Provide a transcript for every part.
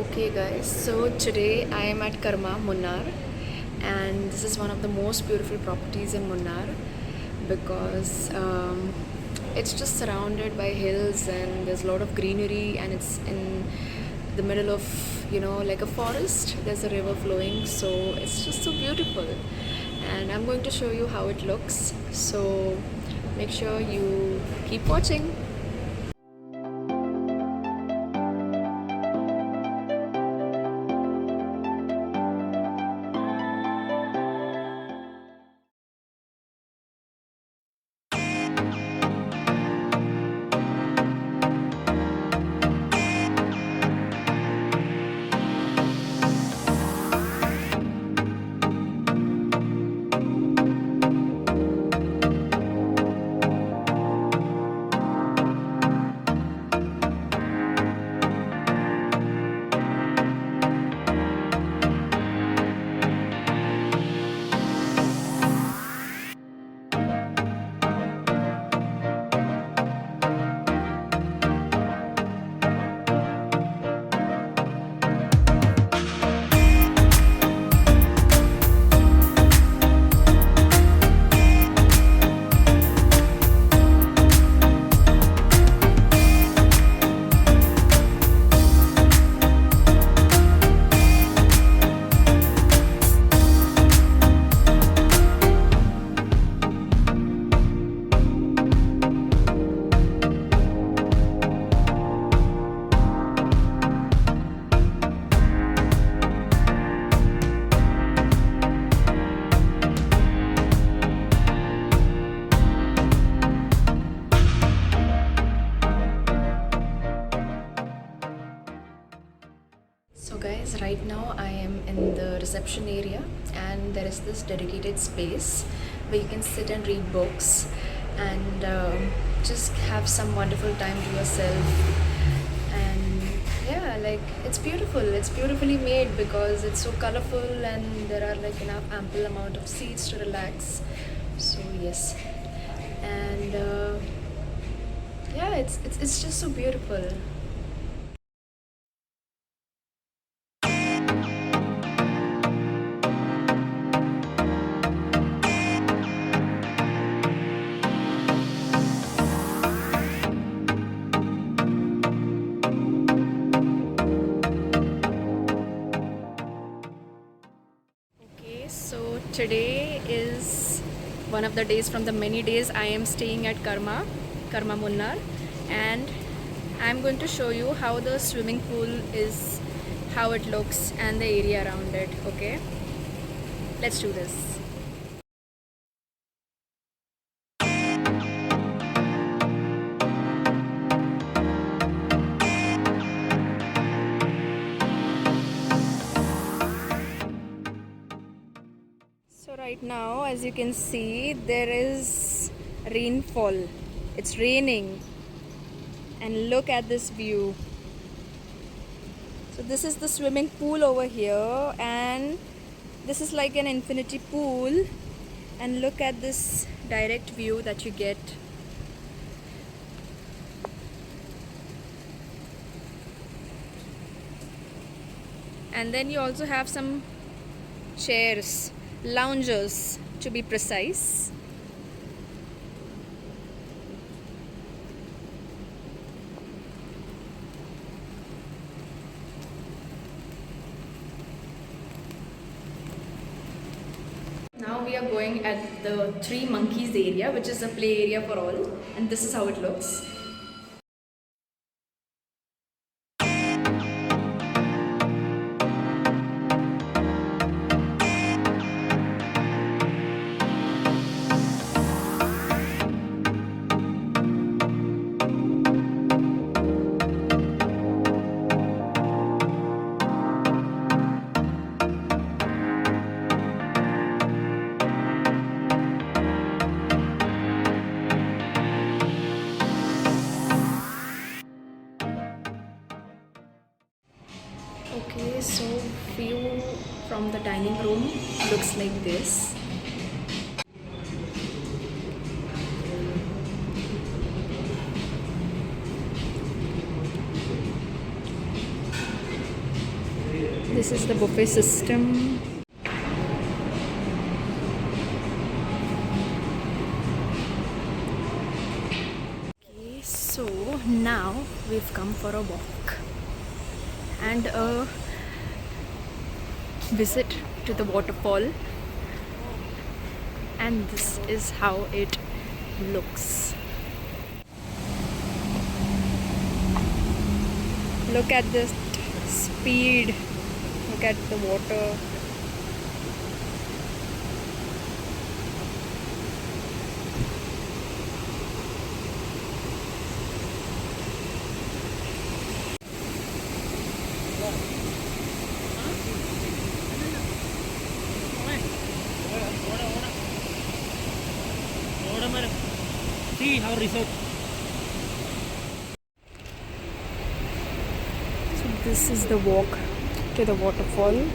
Okay guys, so today I am at Karma Munnar, and this is one of the most beautiful properties in Munnar because it's just surrounded by hills and there's a lot of greenery, and it's in the middle of like a forest. There's a river flowing, so it's just so beautiful, and I'm going to show you how it looks, so make sure you keep watching. So guys, right now I am in the reception area, and there is this dedicated space where you can sit and read books and just have some wonderful time to yourself. And yeah, like it's beautiful. It's beautifully made because it's so colorful, and there are like enough ample amount of seats to relax. So yes, and yeah, it's just so beautiful. Okay, so today is one of the days from the many days I am staying at Karma Munnar, and I'm going to show you how the swimming pool is, how it looks, and the area around it. Okay, let's do this. So right now, as you can see, there is rainfall. It's raining, and look at this view. So this is the swimming pool over here, and this is like an infinity pool, and look at this direct view that you get. And then you also have some chairs, loungers to be precise. Now we are going at the three monkeys area, which is a play area for all, and this is how it looks. Okay, so view from the dining room looks like this. This is the buffet system. Okay, so now we've come for a walk and a visit to the waterfall, and this is how it looks. Look at this speed, look at the water. See our resort. So this is the walk to the waterfall.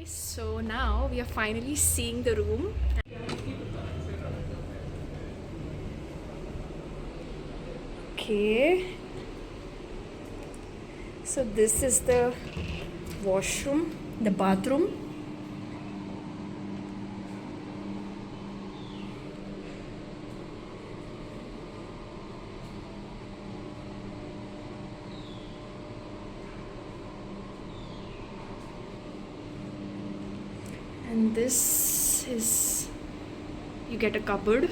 So now we are finally seeing the room. Okay. So this is the washroom, the bathroom. And this is, you get a cupboard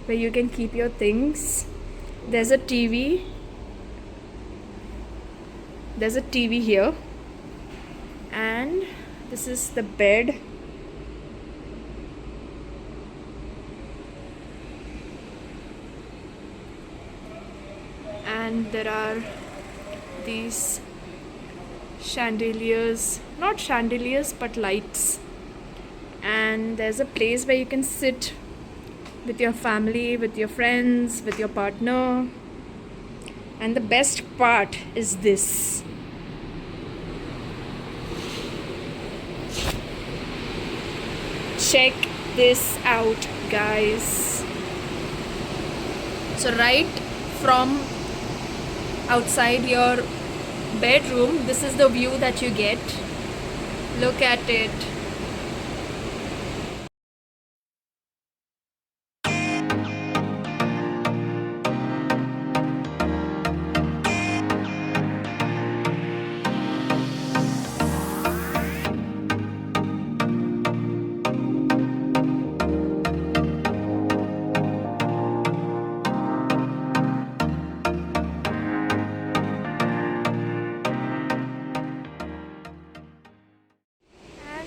where you can keep your things. There's a TV. There's a TV here. And this is the bed. And there are these chandeliers, not chandeliers but lights, and there's a place where you can sit with your family, with your friends, with your partner. And the best part is this. Check this out, guys. So right from outside your bedroom, this is the view that you get. Look at it.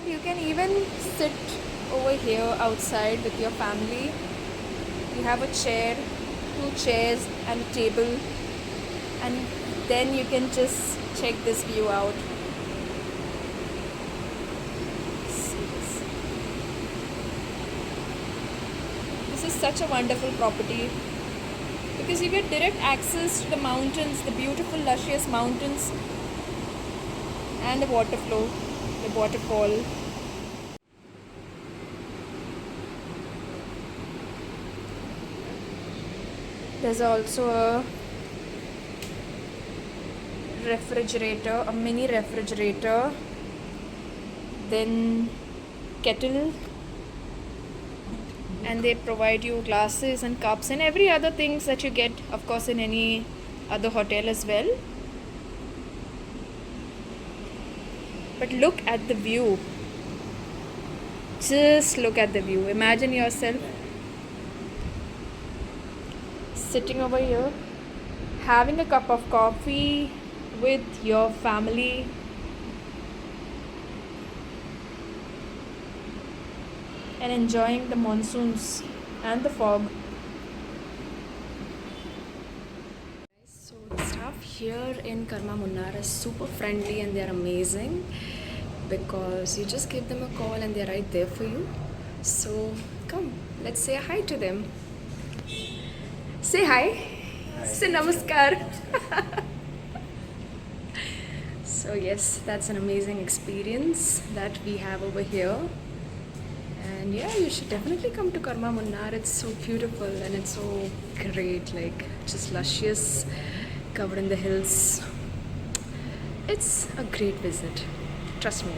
You can even sit over here outside with your family. You have a chair, 2 chairs and a table, and then you can just check this view out. This is such a wonderful property because you get direct access to the mountains, the beautiful luscious mountains, and the water flow, the waterfall. There's also a refrigerator, a mini refrigerator, then kettle, and they provide you glasses and cups and every other things that you get, of course, in any other hotel as well. But look at the view. Just look at the view. Imagine yourself sitting over here, having a cup of coffee with your family, and enjoying the monsoons and the fog. So the staff here in Karma Munnar is super friendly and they're amazing because you just give them a call and they're right there for you. So come, let's say hi to them. Say hi. Say namaskar. So yes, that's an amazing experience that we have over here. And yeah, you should definitely come to Karma Munnar. It's so beautiful and it's so great, like just luscious, covered in the hills. It's a great visit. Trust me.